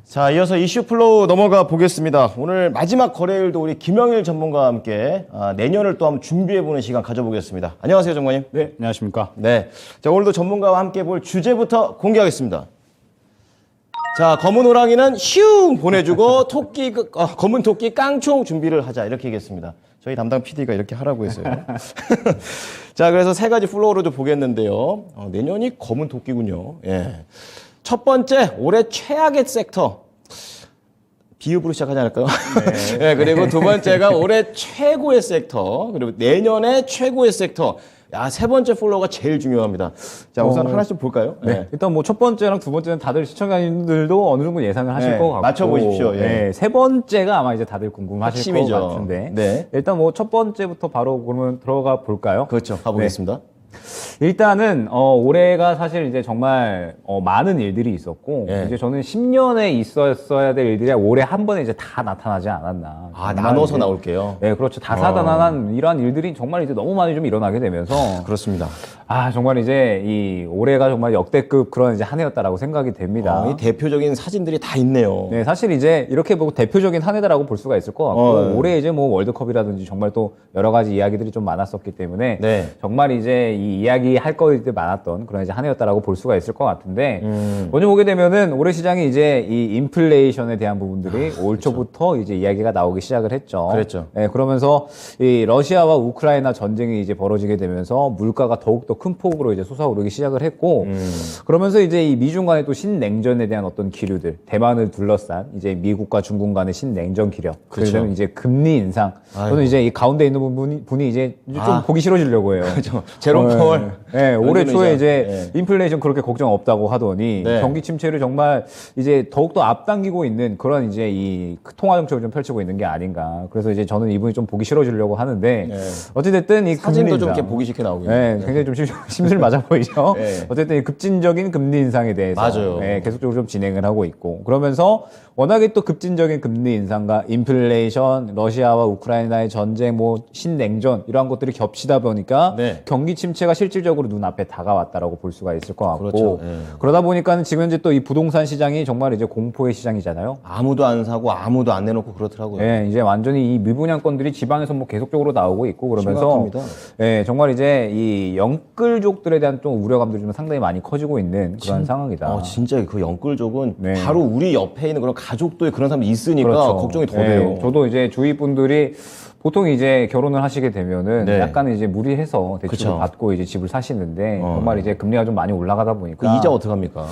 자, 이어서 이슈 플로우 넘어가 보겠습니다. 오늘 마지막 거래일도 우리 김영일 전문가와 함께 내년을 또 한번 준비해보는 시간 가져보겠습니다. 안녕하세요, 전문가님. 네, 안녕하십니까. 네. 자, 오늘도 전문가와 함께 볼 주제부터 공개하겠습니다. 자, 검은 호랑이는 슝 보내주고 검은 토끼 깡총 준비를 하자. 이렇게 얘기했습니다. 저희 담당 PD가 이렇게 하라고 했어요. 자, 그래서 세 가지 플로우로 좀 보겠는데요. 내년이 검은 토끼군요. 예. 첫 번째, 올해 최악의 섹터. 비읍으로 시작하지 않을까요? 네. 네, 그리고 두 번째가 올해 최고의 섹터. 그리고 내년에 최고의 섹터. 야, 세 번째 플로우가 제일 중요합니다. 자, 우선 하나씩 볼까요? 네. 일단 뭐 첫 번째랑 두 번째는 다들 시청자님들도 어느 정도 예상을 하실 네, 것 같고. 맞춰보십시오. 예. 네, 세 번째가 아마 이제 다들 궁금하실 핵심이죠. 것 같은데. 네. 일단 뭐 첫 번째부터 바로 그러면 들어가 볼까요? 그렇죠. 가보겠습니다. 일단은 올해가 사실 이제 정말 많은 일들이 있었고 예. 이제 저는 10년에 있었어야 될 일들이 올해 한 번에 이제 다 나타나지 않았나. 아, 정말 나눠서 이제, 나올게요. 네, 그렇죠. 다사다난한 이러한 일들이 정말 이제 너무 많이 좀 일어나게 되면서 그렇습니다. 아, 정말 이제 이 올해가 정말 역대급 그런 이제 한 해였다라고 생각이 됩니다. 이 대표적인 사진들이 다 있네요. 네, 사실 이제 이렇게 보고 대표적인 한 해다라고 볼 수가 있을 것 같고 올해 이제 뭐 월드컵이라든지 정말 또 여러 가지 이야기들이 좀 많았었기 때문에 네. 정말 이제 이 이야기 할 거리들 많았던 그런 이제 한 해였다라고 볼 수가 있을 것 같은데 먼저 보게 되면은 올해 시장이 이제 이 인플레이션에 대한 부분들이 올 초부터 이제 이야기가 나오기 시작을 했죠. 그랬죠. 네, 그러면서 이 러시아와 우크라이나 전쟁이 이제 벌어지게 되면서 물가가 더욱더 큰 폭으로 이제 솟아오르기 시작을 했고 그러면서 이제 이 미중 간의 또 신냉전에 대한 어떤 기류들, 대만을 둘러싼 이제 미국과 중국 간의 신냉전 기력, 그렇죠. 그다음에 이제 금리 인상. 아이고. 저는 이제 이 가운데 있는 분이 이제 좀 보기 싫어지려고 해요. 그렇죠. 제롬 파월. 네, 올해 초에 이제 네. 인플레이션 그렇게 걱정 없다고 하더니 네. 경기 침체를 정말 이제 더욱더 앞당기고 있는 그런 이제 이 통화 정책을 좀 펼치고 있는 게 아닌가. 그래서 이제 저는 이분이 좀 보기 싫어지려고 하는데 네. 어찌됐든 이 사진도 금리 좀 인상. 이렇게 보기 싫게 나오고 네, 있네요. 굉장히 좀 심술 맞아 보이죠. 네. 어쨌든 이 급진적인 금리 인상에 대해서 맞아요. 네, 계속적으로 좀 진행을 하고 있고 그러면서 워낙에 또 급진적인 금리 인상과 인플레이션, 러시아와 우크라이나의 전쟁, 뭐 신냉전 이러한 것들이 겹치다 보니까 네. 경기 침체가 실질적으로 눈앞에 다가왔다라고 볼 수가 있을 것 같고 그렇죠. 예. 그러다 보니까는 지금 현재 또 이 부동산 시장이 정말 이제 공포의 시장이잖아요. 아무도 안 사고 아무도 안 내놓고 그렇더라고요. 예, 이제 완전히 이 미분양권들이 지방에서 뭐 계속적으로 나오고 있고 그러면서 심각합니다. 예, 정말 이제 이 영끌족들에 대한 좀 우려감들이 좀 상당히 많이 커지고 있는 그런 상황이다. 진짜 그 영끌족은 네. 바로 우리 옆에 있는 그런 가족도에 그런 사람이 있으니까 그렇죠. 걱정이 더 예, 돼요. 저도 이제 주위 분들이 보통 이제 결혼을 하시게 되면은 네. 약간 이제 무리해서 대출을 그쵸. 받고 이제 집을 사시는데 정말 이제 금리가 좀 많이 올라가다 그 보니까 이자 어떡합니까?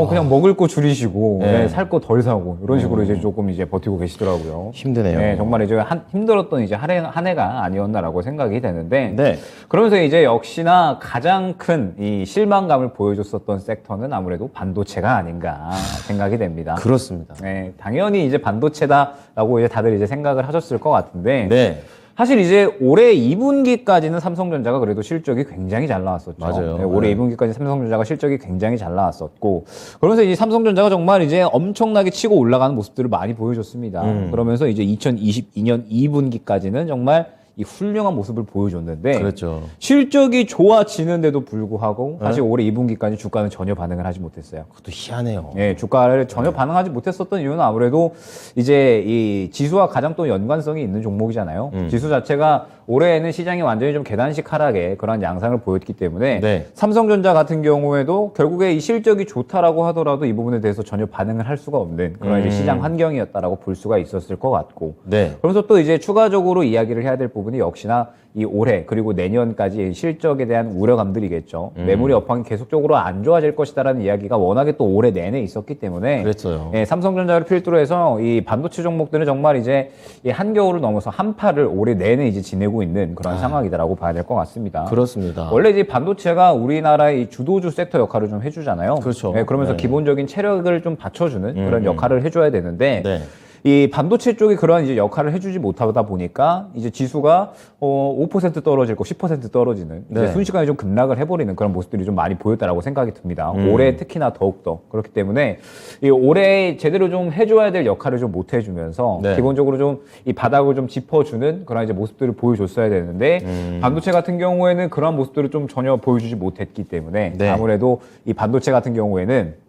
그냥 먹을 거 줄이시고 네. 네, 살 거 덜 사고 이런 식으로 이제 조금 이제 버티고 계시더라고요. 힘드네요. 네, 정말 이제 힘들었던 이제 한 해가 아니었나라고 생각이 되는데 네. 그러면서 이제 역시나 가장 큰 이 실망감을 보여줬었던 섹터는 아무래도 반도체가 아닌가 생각이 됩니다. 그렇습니다. 네, 당연히 이제 반도체다라고 이제 다들 이제 생각을 하셨을 것 같은데 네. 사실 이제 올해 2분기까지는 삼성전자가 그래도 실적이 굉장히 잘 나왔었죠. 맞아요. 네, 올해 네. 2분기까지 삼성전자가 실적이 굉장히 잘 나왔었고 그러면서 이제 삼성전자가 정말 이제 엄청나게 치고 올라가는 모습들을 많이 보여줬습니다. 그러면서 이제 2022년 2분기까지는 정말 이 훌륭한 모습을 보여줬는데 그렇죠. 실적이 좋아지는데도 불구하고 사실 올해 2분기까지 주가는 전혀 반응을 하지 못했어요. 그것도 희한해요. 예, 주가를 전혀 반응하지 못했었던 이유는 아무래도 이제 이 지수와 가장 또 연관성이 있는 종목이잖아요. 지수 자체가 올해에는 시장이 완전히 좀 계단식 하락에 그런 양상을 보였기 때문에 네. 삼성전자 같은 경우에도 결국에 이 실적이 좋다라고 하더라도 이 부분에 대해서 전혀 반응을 할 수가 없는 그런 이제 시장 환경이었다라고 볼 수가 있었을 것 같고 네. 그러면서 또 이제 추가적으로 이야기를 해야 될 부분이 역시나 이 올해 그리고 내년까지 실적에 대한 우려감들이겠죠. 매물이 업황이 계속적으로 안 좋아질 것이다라는 이야기가 워낙에 또 올해 내내 있었기 때문에 그랬어요. 예, 삼성전자를 필두로 해서 이 반도체 종목들은 정말 이제 이 한겨울을 넘어서 한파를 올해 내내 이제 지내고 있는 그런 상황이다라고 봐야 될 것 같습니다. 그렇습니다. 원래 이제 반도체가 우리나라의 이 주도주 섹터 역할을 좀 해주잖아요. 그렇죠. 예, 그러면서 네. 기본적인 체력을 좀 받쳐주는 그런 역할을 해줘야 되는데 네. 이 반도체 쪽이 그런 이제 역할을 해주지 못하다 보니까 이제 지수가 5% 떨어질 거 10% 떨어지는 이제 네. 순식간에 좀 급락을 해버리는 그런 모습들이 좀 많이 보였다라고 생각이 듭니다. 올해 특히나 더욱더 그렇기 때문에 이 올해 제대로 좀 해줘야 될 역할을 좀 못 해주면서 네. 기본적으로 좀 이 바닥을 좀 짚어주는 그런 이제 모습들을 보여줬어야 되는데 반도체 같은 경우에는 그런 모습들을 좀 전혀 보여주지 못했기 때문에 네. 아무래도 이 반도체 같은 경우에는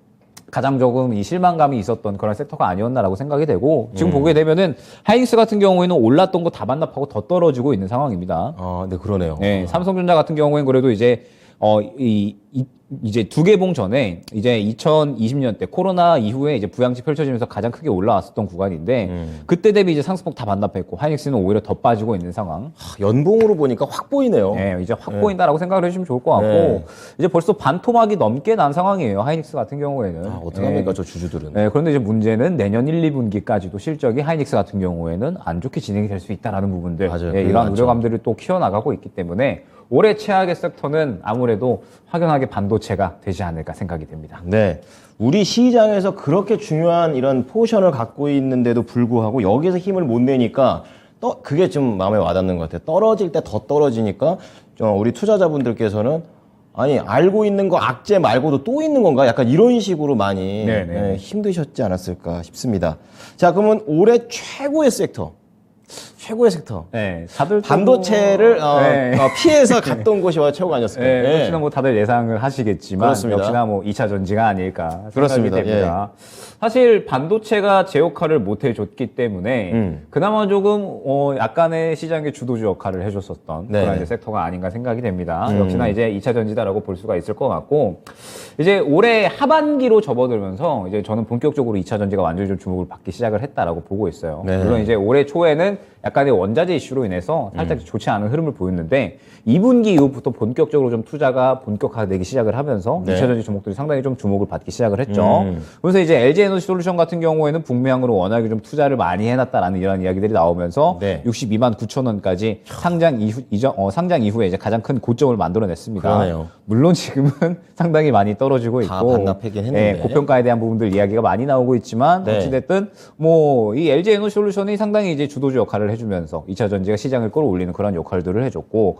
가장 조금 이 실망감이 있었던 그런 섹터가 아니었나라고 생각이 되고 지금 보게 되면은 하이닉스 같은 경우에는 올랐던 거 다 반납하고 더 떨어지고 있는 상황입니다. 아, 네, 그러네요. 네, 삼성전자 같은 경우에는 그래도 이제 이제 두 개봉 전에 이제 2020년 때 코로나 이후에 이제 부양치 펼쳐지면서 가장 크게 올라왔었던 구간인데 그때 대비 이제 상승폭 다 반납했고 하이닉스는 오히려 더 빠지고 있는 상황. 연봉으로 보니까 확 보이네요. 네, 이제 확 보인다라고 생각을 해주시면 좋을 것 같고 네. 이제 벌써 반토막이 넘게 난 상황이에요. 하이닉스 같은 경우에는. 아, 어떡합니까, 저 주주들은. 네, 그런데 이제 문제는 내년 1, 2분기까지도 실적이 하이닉스 같은 경우에는 안 좋게 진행이 될 수 있다라는 부분들, 맞아요. 네, 그게 이러한 많죠. 우려감들을 또 키워나가고 있기 때문에 올해 최악의 섹터는 아무래도 확연하게 반도체가 되지 않을까 생각이 됩니다. 네. 우리 시장에서 그렇게 중요한 이런 포션을 갖고 있는데도 불구하고 여기서 힘을 못 내니까 그게 좀 마음에 와닿는 것 같아요. 떨어질 때 더 떨어지니까 우리 투자자분들께서는 아니 알고 있는 거 악재 말고도 또 있는 건가? 약간 이런 식으로 많이 네네. 힘드셨지 않았을까 싶습니다. 자, 그러면 올해 최고의 섹터. 네, 다들 또 반도체를 네. 피해서 갔던 곳이 최고가 아니었을까요? 네, 역시나 뭐 다들 예상을 하시겠지만 그렇습니다. 역시나 뭐 2차 전지가 아닐까 생각이 그렇습니다. 됩니다. 사실 반도체가 제 역할을 못 해줬기 때문에 그나마 조금 약간의 시장의 주도주 역할을 해줬었던 네. 그런 이제 섹터가 아닌가 생각이 됩니다. 역시나 이제 2차 전지다라고 볼 수가 있을 것 같고 이제 올해 하반기로 접어들면서 이제 저는 본격적으로 2차 전지가 완전히 좀 주목을 받기 시작을 했다라고 보고 있어요. 네. 물론 이제 올해 초에는 약간의 원자재 이슈로 인해서 살짝 좋지 않은 흐름을 보였는데 2분기 이후부터 본격적으로 좀 투자가 본격화되기 시작을 하면서 네. 2차 전지 종목들이 상당히 좀 주목을 받기 시작을 했죠. 그래서 이제 LG 에너지 솔루션 같은 경우에는 북미항으로 워낙에 좀 투자를 많이 해놨다라는 이런 이야기들이 나오면서 네. 62만 9천 원까지 상장 이후에 이제 가장 큰 고점을 만들어냈습니다. 그러네요. 물론 지금은 상당히 많이 떨어지고 다 있고 반납하긴 했는데. 고평가에 대한 부분들 이야기가 많이 나오고 있지만 네. 어찌됐든 뭐 이 LG 에너지 솔루션이 상당히 이제 주도주 역할을 해주면서 2차 전지가 시장을 끌어올리는 그런 역할들을 해줬고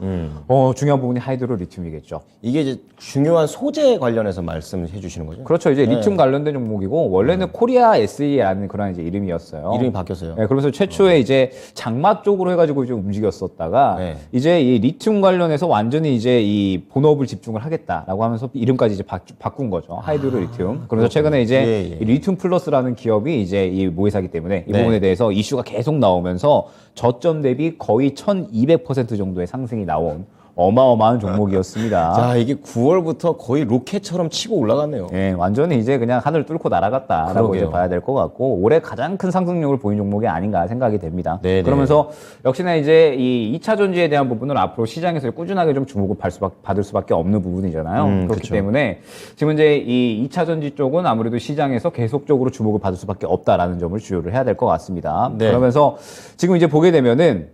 중요한 부분이 하이드로 리튬이겠죠. 이게 이제 중요한 소재 관련해서 말씀해 주시는 거죠? 그렇죠. 이제 리튬 관련된 종목이고 원래는 코리아 SE라는 그런 이제 이름이었어요. 이름이 바뀌었어요. 네, 그러면서 최초에 이제 장막 쪽으로 해가지고 이제 움직였었다가 네. 이제 이 리튬 관련해서 완전히 이제 이 본업을 집중을 하겠다라고 하면서 이름까지 이제 바꾼 거죠. 하이드로 리튬. 그래서 최근에 이제 예, 예. 이 리튬 플러스라는 기업이 이제 이 모회사기 때문에 이 네. 부분에 대해서 이슈가 계속 나오면서 저점 대비 거의 1200% 정도의 상승이 나온 어마어마한 종목이었습니다. 자, 이게 9월부터 거의 로켓처럼 치고 올라갔네요. 예, 완전히 이제 그냥 하늘 뚫고 날아갔다라고 그러게요. 이제 봐야 될 것 같고 올해 가장 큰 상승력을 보인 종목이 아닌가 생각이 됩니다. 네네. 그러면서 역시나 이제 이 2차 전지에 대한 부분을 앞으로 시장에서 꾸준하게 좀 주목을 받을 수밖에 없는 부분이잖아요. 그렇기 그쵸. 때문에 지금 이제 이 2차 전지 쪽은 아무래도 시장에서 계속적으로 주목을 받을 수밖에 없다라는 점을 주요를 해야 될 것 같습니다. 네. 그러면서 지금 이제 보게 되면은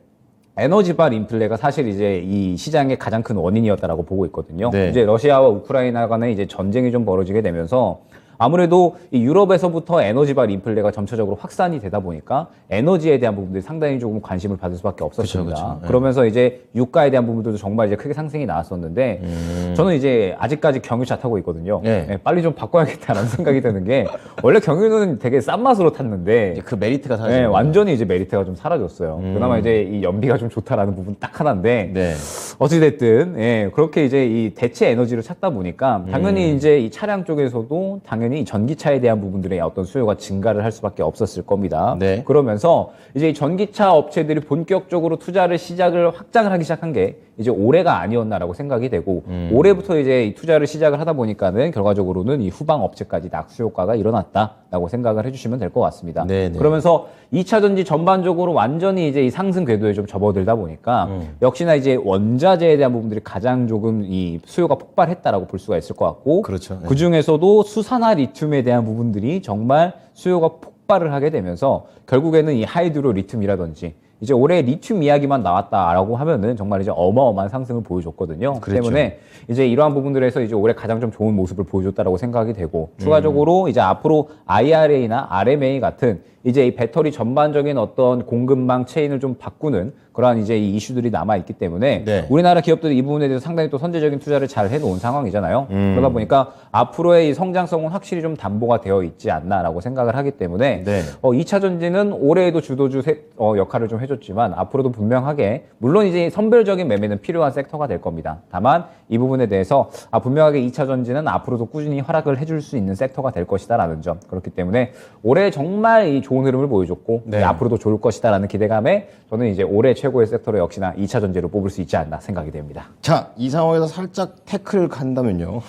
에너지발 인플레가 사실 이제 이 시장의 가장 큰 원인이었다라고 보고 있거든요. 네. 이제 러시아와 우크라이나 간에 이제 전쟁이 좀 벌어지게 되면서 아무래도 이 유럽에서부터 에너지발 인플레가 점차적으로 확산이 되다 보니까 에너지에 대한 부분들이 상당히 조금 관심을 받을 수밖에 없었습니다. 그쵸, 그쵸. 네. 그러면서 이제 유가에 대한 부분들도 정말 이제 크게 상승이 나왔었는데 저는 이제 아직까지 경유차 타고 있거든요. 네. 네, 빨리 좀 바꿔야겠다라는 생각이 드는 게 원래 경유는 되게 싼 맛으로 탔는데 이제 그 메리트가 네, 사라지는 완전히 이제 메리트가 좀 사라졌어요. 그나마 이제 이 연비가 좀 좋다라는 부분 딱 하나인데 네. 어찌됐든 예, 그렇게 이제 이 대체 에너지를 찾다 보니까 당연히 이제 이 차량 쪽에서도 당연히 이 전기차에 대한 부분들의 어떤 수요가 증가를 할 수밖에 없었을 겁니다. 네. 그러면서 이제 이 전기차 업체들이 본격적으로 투자를 시작을 확장을 하기 시작한 게 이제 올해가 아니었나라고 생각이 되고 올해부터 이제 이 투자를 시작을 하다 보니까는 결과적으로는 이 후방 업체까지 낙수 효과가 일어났다라고 생각을 해주시면 될 것 같습니다. 네네. 그러면서 2차 전지 전반적으로 완전히 이제 이 상승 궤도에 좀 접어들다 보니까 역시나 이제 원자재에 대한 부분들이 가장 조금 이 수요가 폭발했다라고 볼 수가 있을 것 같고 그렇죠. 네. 그 중에서도 수산화 리튬에 대한 부분들이 정말 수요가 폭발을 하게 되면서 결국에는 이 하이드로 리튬이라든지 이제 올해 리튬 이야기만 나왔다라고 하면은 정말 이제 어마어마한 상승을 보여줬거든요. 그 그랬죠. 때문에 이제 이러한 부분들에서 이제 올해 가장 좀 좋은 모습을 보여줬다라고 생각이 되고 추가적으로 이제 앞으로 IRA나 RMA 같은 이제 이 배터리 전반적인 어떤 공급망 체인을 좀 바꾸는 그러한 이제 이 이슈들이 남아 있기 때문에 네. 우리나라 기업들이 이 부분에 대해서 상당히 또 선제적인 투자를 잘 해놓은 상황이잖아요. 그러다 보니까 앞으로의 이 성장성은 확실히 좀 담보가 되어 있지 않나라고 생각을 하기 때문에 네. 2차 전지는 올해에도 주도주 역할을 좀 해줬지만 앞으로도 분명하게 물론 이제 선별적인 매매는 필요한 섹터가 될 겁니다. 다만 이 부분에 대해서 분명하게 2차 전지는 앞으로도 꾸준히 활약을 해줄 수 있는 섹터가 될 것이다라는 점. 그렇기 때문에 올해 정말 이 좋은 흐름을 보여줬고 네. 앞으로도 좋을 것이다라는 기대감에 저는 이제 올해 최고의 섹터로 역시나 2차 전지로 뽑을 수 있지 않나 생각이 됩니다. 자, 이 상황에서 살짝 태클을 간다면요.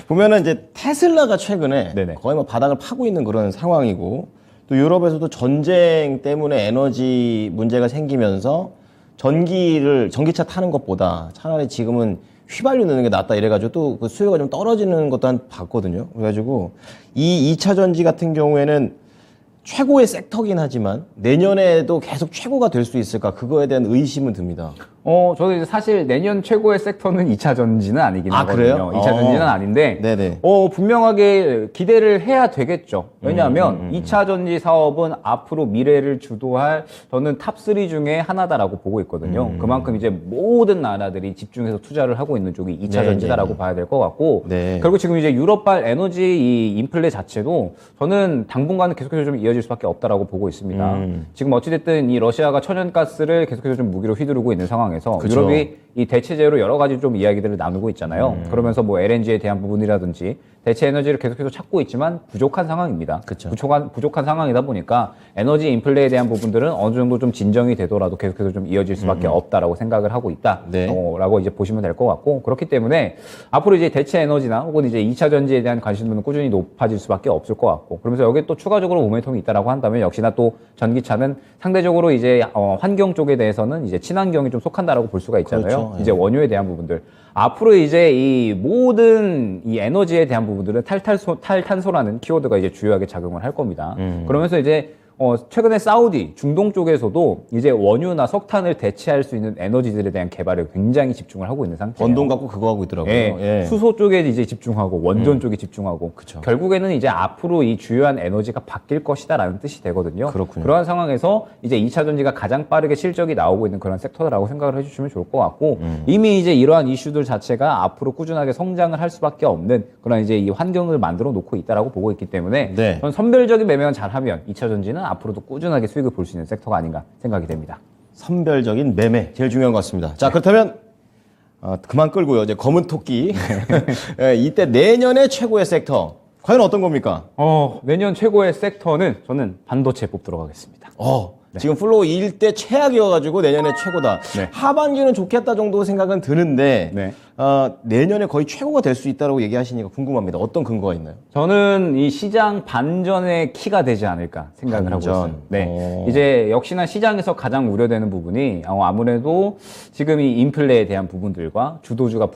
보면은 이제 테슬라가 최근에 네네. 거의 뭐 바닥을 파고 있는 그런 상황이고 또 유럽에서도 전쟁 때문에 에너지 문제가 생기면서 전기차 타는 것보다 차라리 지금은 휘발유 넣는 게 낫다 이래가지고 또 그 수요가 좀 떨어지는 것도 한 봤거든요. 그래가지고 이 2차 전지 같은 경우에는 최고의 섹터긴 하지만 내년에도 계속 최고가 될 수 있을까 그거에 대한 의심은 듭니다. 저도 이제 사실 내년 최고의 섹터는 2차 전지는 아니긴 하거든요. 그래요? 2차 전지는 아닌데, 네네. 분명하게 기대를 해야 되겠죠. 왜냐하면 2차 전지 사업은 앞으로 미래를 주도할 저는 탑3 중에 하나다라고 보고 있거든요. 그만큼 이제 모든 나라들이 집중해서 투자를 하고 있는 쪽이 2차 네, 전지다라고 네. 봐야 될 것 같고, 네. 그리고 지금 이제 유럽발 에너지 이 인플레 자체도 저는 당분간은 계속해서 좀 이어질 수밖에 없다라고 보고 있습니다. 지금 어찌됐든 이 러시아가 천연가스를 계속해서 좀 무기로 휘두르고 있는 상황에서 그쵸. 유럽이 이 대체제로 여러 가지 좀 이야기들을 나누고 있잖아요. 그러면서 뭐 LNG에 대한 부분이라든지 대체 에너지를 계속해서 찾고 있지만 부족한 상황입니다. 그쵸. 부족한 상황이다 보니까 에너지 인플레에 대한 부분들은 어느 정도 좀 진정이 되더라도 계속해서 좀 이어질 수밖에 없다라고 생각을 하고 있다. 네. 라고 이제 보시면 될 것 같고 그렇기 때문에 앞으로 이제 대체 에너지나 혹은 이제 2차 전지에 대한 관심도는 꾸준히 높아질 수밖에 없을 것 같고 그러면서 여기에 또 추가적으로 모멘텀이 있다라고 한다면 역시나 또 전기차는 상대적으로 이제 환경 쪽에 대해서는 이제 친환경이 좀 속한다라고 볼 수가 있잖아요. 그렇죠. 이제 원유에 대한 부분들. 앞으로 이제 이 모든 이 에너지에 대한 부분들은 탈탄소라는 키워드가 이제 주요하게 작용을 할 겁니다. 그러면서 이제 최근에 사우디, 중동 쪽에서도 이제 원유나 석탄을 대체할 수 있는 에너지들에 대한 개발에 굉장히 집중을 하고 있는 상태예요. 번돈 갖고 그거 하고 있더라고요. 예, 예. 수소 쪽에 이제 집중하고 원전 쪽에 집중하고 그쵸. 결국에는 이제 앞으로 이 주요한 에너지가 바뀔 것이다라는 뜻이 되거든요. 그렇군요. 그러한 상황에서 이제 2차 전지가 가장 빠르게 실적이 나오고 있는 그런 섹터라고 생각을 해주시면 좋을 것 같고 이미 이제 이러한 이슈들 자체가 앞으로 꾸준하게 성장을 할 수밖에 없는 그런 이제 이 환경을 만들어 놓고 있다라고 보고 있기 때문에 네. 저는 선별적인 매매만 잘하면 2차 전지는 앞으로도 꾸준하게 수익을 볼 수 있는 섹터가 아닌가 생각이 됩니다. 선별적인 매매 제일 중요한 것 같습니다. 자, 그렇다면 그만 끌고요. 이제 검은 토끼. 예, 이때 내년의 최고의 섹터 과연 어떤 겁니까? 내년 최고의 섹터는 저는 반도체 뽑도록 하겠습니다. 지금 플로우 1대 최악이어가지고 내년에 최고다. 네. 하반기는 좋겠다 정도 생각은 드는데 네. 내년에 거의 최고가 될 수 있다고 얘기하시니까 궁금합니다. 어떤 근거가 있나요? 저는 이 시장 반전의 키가 되지 않을까 생각을 반전. 하고 있어요. 네. 이제 역시나 시장에서 가장 우려되는 부분이 아무래도 지금 이 인플레에 대한 부분들과 주도주가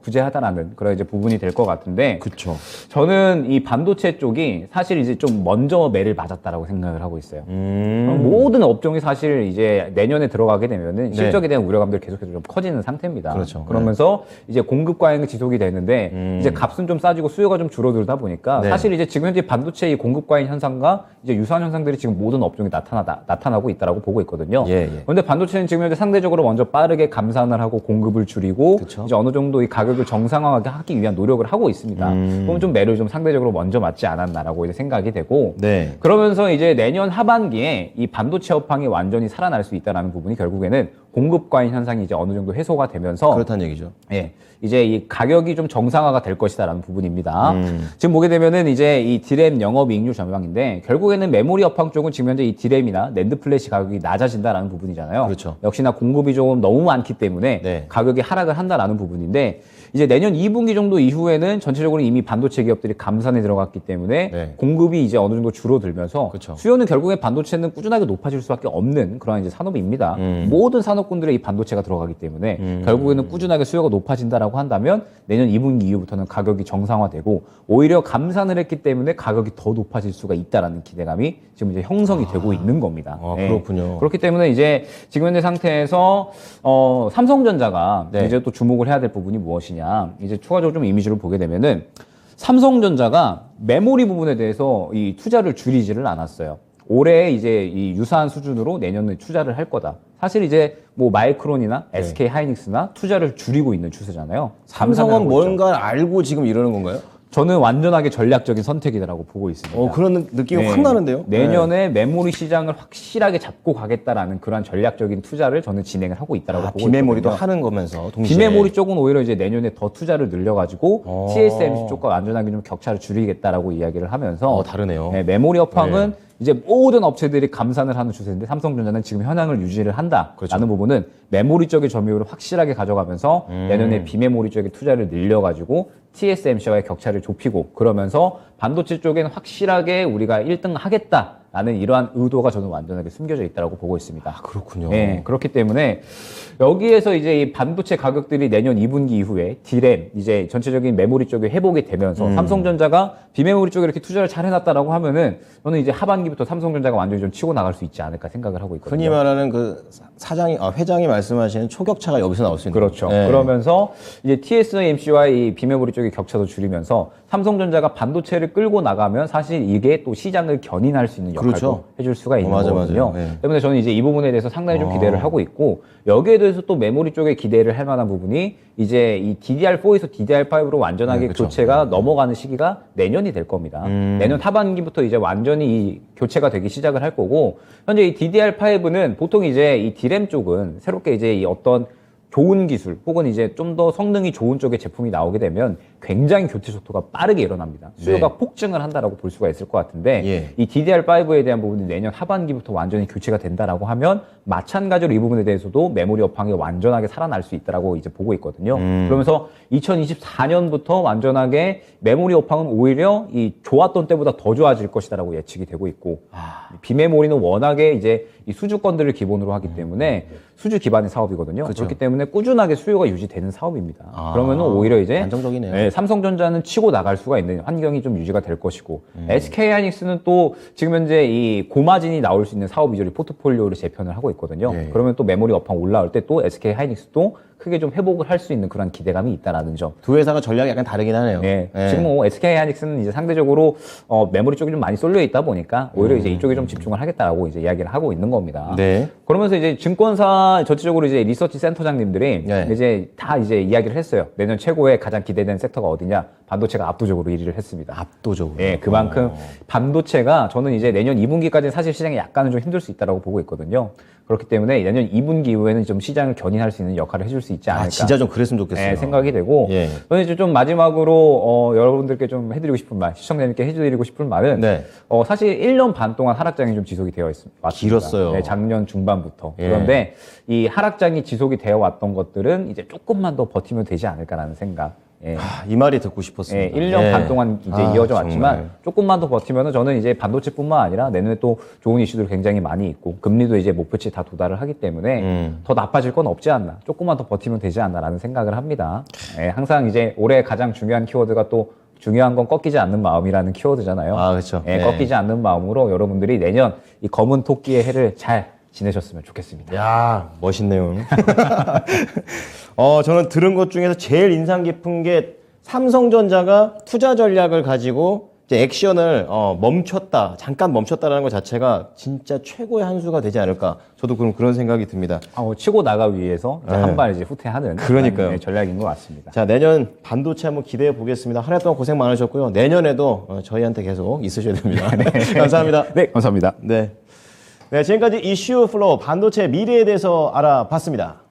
부재하다라는 그런 이제 부분이 될 것 같은데 그렇죠. 저는 이 반도체 쪽이 사실 이제 좀 먼저 매를 맞았다라고 생각을 하고 있어요. 모든 업종이 사실 이제 내년에 들어가게 되면은 실적에 대한 우려감들이 계속해서 좀 커지는 상태입니다. 그렇죠. 그러면서 이제 공급 과잉이 지속이 되는데 이제 값은 좀 싸지고 수요가 좀 줄어들다 보니까 네. 사실 이제 지금 현재 반도체 이 공급 과잉 현상과 이제 유사한 현상들이 지금 모든 업종에 나타나고 있다라고 보고 있거든요. 예. 그런데 반도체는 지금 현재 상대적으로 먼저 빠르게 감산을 하고 공급을 줄이고 그쵸. 이제 어느 정도 이 가격을 정상화하게 하기 위한 노력을 하고 있습니다. 그럼 좀 매를 좀 상대적으로 먼저 맞지 않았나라고 이제 생각이 되고 네. 그러면서 이제 내년 하반기에 이 반도체 업황이 완전히 살아날 수 있다는 부분이 결국에는 공급 과잉 현상이 이제 어느 정도 해소가 되면서 그렇다는 얘기죠. 예, 이제 이 가격이 좀 정상화가 될 것이다라는 부분입니다. 지금 보게 되면은 이제 이 디램 영업이익률 전망인데 결국에는 메모리 업황 쪽은 지금 현재 이 디램이나 낸드 플래시 가격이 낮아진다라는 부분이잖아요. 그렇죠. 역시나 공급이 조금 너무 많기 때문에 네. 가격이 하락을 한다라는 부분인데 이제 내년 2분기 정도 이후에는 전체적으로 이미 반도체 기업들이 감산에 들어갔기 때문에 네. 공급이 이제 어느 정도 줄어들면서 그렇죠. 수요는 결국에 반도체는 꾸준하게 높아질 수밖에 없는 그런 이제 산업입니다. 모든 산업군들의 이 반도체가 들어가기 때문에 결국에는 꾸준하게 수요가 높아진다라고 한다면 내년 2분기 이후부터는 가격이 정상화되고 오히려 감산을 했기 때문에 가격이 더 높아질 수가 있다라는 기대감이 지금 이제 형성이 되고 있는 겁니다. 네. 그렇군요. 그렇기 때문에 이제 지금 현재 상태에서 삼성전자가 네. 이제 또 주목을 해야 될 부분이 무엇이냐 이제 추가적으로 좀 이미지를 보게 되면은 삼성전자가 메모리 부분에 대해서 이 투자를 줄이지를 않았어요. 올해 이제 이 유사한 수준으로 내년에 투자를 할 거다. 사실 이제 뭐 마이크론이나 SK 하이닉스나 투자를 줄이고 있는 추세잖아요. 삼성은 감산을 하고 있죠. 뭔가를 알고 지금 이러는 건가요? 저는 완전하게 전략적인 선택이라고 보고 있습니다. 그런 느낌이 네. 확 나는데요. 내년에 메모리 시장을 확실하게 잡고 가겠다라는 그런 전략적인 투자를 저는 진행을 하고 있다라고 보고 비메모리도 있거든요. 하는 거면서 동시에. 비메모리 쪽은 오히려 이제 내년에 더 투자를 늘려가지고 TSMC 쪽과 완전하게 좀 격차를 줄이겠다라고 이야기를 하면서 다르네요. 네, 메모리 업황은 이제 모든 업체들이 감산을 하는 추세인데 삼성전자는 지금 현황을 유지를 한다라는 그렇죠. 부분은 메모리 쪽의 점유율을 확실하게 가져가면서 내년에 비메모리 쪽에 투자를 늘려가지고 TSMC와의 격차를 좁히고 그러면서 반도체 쪽에는 확실하게 우리가 1등 하겠다라는 이러한 의도가 저는 완전하게 숨겨져 있다고 보고 있습니다. 그렇군요. 네, 그렇기 때문에 여기에서 이제 이 반도체 가격들이 내년 2분기 이후에 D램 이제 전체적인 메모리 쪽에 회복이 되면서 삼성전자가 비메모리 쪽에 이렇게 투자를 잘 해놨다라고 하면은 저는 이제 하반기부터 삼성전자가 완전히 좀 치고 나갈 수 있지 않을까 생각을 하고 있거든요. 흔히 말하는 그 회장이 말씀하시는 초격차가 여기서 나올 수 있는 그렇죠. 거죠. 네. 그러면서 이제 TSMC와 이 비메모리 쪽의 격차도 줄이면서 삼성전자가 반도체를 끌고 나가면 사실 이게 또 시장을 견인할 수 있는 역할도 그렇죠. 해줄 수가 있는 맞아, 거거든요. 맞아요. 네. 때문에 저는 이제 이 부분에 대해서 상당히 좀 기대를 하고 있고 여기에 대해서 또 메모리 쪽에 기대를 할 만한 부분이 이제 이 DDR4에서 DDR5로 완전하게 그렇죠. 교체가 넘어가는 시기가 내년이 될 겁니다. 내년 하반기부터 이제 완전히 이 교체가 되기 시작을 할 거고 현재 이 DDR5는 보통 이제 이 D램 쪽은 새롭게 이제 이 어떤 좋은 기술 혹은 이제 좀 더 성능이 좋은 쪽의 제품이 나오게 되면 굉장히 교체 속도가 빠르게 일어납니다. 수요가 네. 폭증을 한다라고 볼 수가 있을 것 같은데 예. 이 DDR5에 대한 부분이 내년 하반기부터 완전히 교체가 된다라고 하면 마찬가지로 이 부분에 대해서도 메모리 업황이 완전하게 살아날 수 있다라고 이제 보고 있거든요. 그러면서 2024년부터 완전하게 메모리 업황은 오히려 이 좋았던 때보다 더 좋아질 것이다라고 예측이 되고 있고 비메모리는 워낙에 이제 이 수주권들을 기본으로 하기 때문에 수주 기반의 사업이거든요. 그렇죠. 그렇기 때문에 꾸준하게 수요가 유지되는 사업입니다. 그러면은 오히려 이제 안정적이네요. 네, 삼성전자는 치고 나갈 수가 있는 환경이 좀 유지가 될 것이고 SK하이닉스는 또 지금 현재 이 고마진이 나올 수 있는 사업 위주의 포트폴리오를 재편을 하고 있거든요. 예. 그러면 또 메모리 업황 올라올 때 또 SK하이닉스도 크게 좀 회복을 할 수 있는 그런 기대감이 있다라는 점. 두 회사가 전략이 약간 다르긴 하네요. 네. 네. 지금 뭐 SK하이닉스는 이제 상대적으로 메모리 쪽이 좀 많이 쏠려 있다 보니까 오히려 이제 이쪽에 좀 집중을 하겠다라고 이제 이야기를 하고 있는 겁니다. 네. 그러면서 이제 증권사 전체적으로 이제 리서치 센터장님들이 네. 이제 다 이제 이야기를 했어요. 내년 최고의 가장 기대되는 섹터가 어디냐? 반도체가 압도적으로 1위를 했습니다. 압도적으로. 예, 그만큼 반도체가 저는 이제 내년 2분기까지는 사실 시장이 약간은 좀 힘들 수 있다고 보고 있거든요. 그렇기 때문에 내년 2분기 이후에는 좀 시장을 견인할 수 있는 역할을 해줄 수 있지 않을까. 진짜 좀 그랬으면 좋겠어요. 예, 생각이 되고 예. 저는 이제 좀 마지막으로 여러분들께 좀 해드리고 싶은 말, 시청자님께 해드리고 싶은 말은 네. 사실 1년 반 동안 하락장이 좀 지속이 되어 왔습니다. 길었어요. 네, 작년 중반부터. 예. 그런데 이 하락장이 지속이 되어 왔던 것들은 이제 조금만 더 버티면 되지 않을까라는 생각. 예. 이 말이 듣고 싶었습니다. 예, 1년 반 동안 이제 이어져 왔지만 정말. 조금만 더 버티면은 저는 이제 반도체뿐만 아니라 내년에 또 좋은 이슈들이 굉장히 많이 있고 금리도 이제 목표치에 다 도달을 하기 때문에 더 나빠질 건 없지 않나. 조금만 더 버티면 되지 않나라는 생각을 합니다. 예, 항상 이제 올해 가장 중요한 키워드가 또 중요한 건 꺾이지 않는 마음이라는 키워드잖아요. 그렇죠. 예, 네. 꺾이지 않는 마음으로 여러분들이 내년 이 검은 토끼의 해를 잘 지내셨으면 좋겠습니다. 야, 멋있네요. 저는 들은 것 중에서 제일 인상 깊은 게 삼성전자가 투자 전략을 가지고 이제 액션을 잠깐 멈췄다라는 것 자체가 진짜 최고의 한 수가 되지 않을까. 저도 그런 생각이 듭니다. 치고 나가기 위해서 네. 한 발 이제 후퇴하는 그러니까요. 그런, 전략인 것 같습니다. 자, 내년 반도체 한번 기대해 보겠습니다. 한 해 동안 고생 많으셨고요. 내년에도 저희한테 계속 있으셔야 됩니다. 감사합니다. 네, 감사합니다. 네. 네, 지금까지 이슈 플로우 반도체 미래에 대해서 알아봤습니다.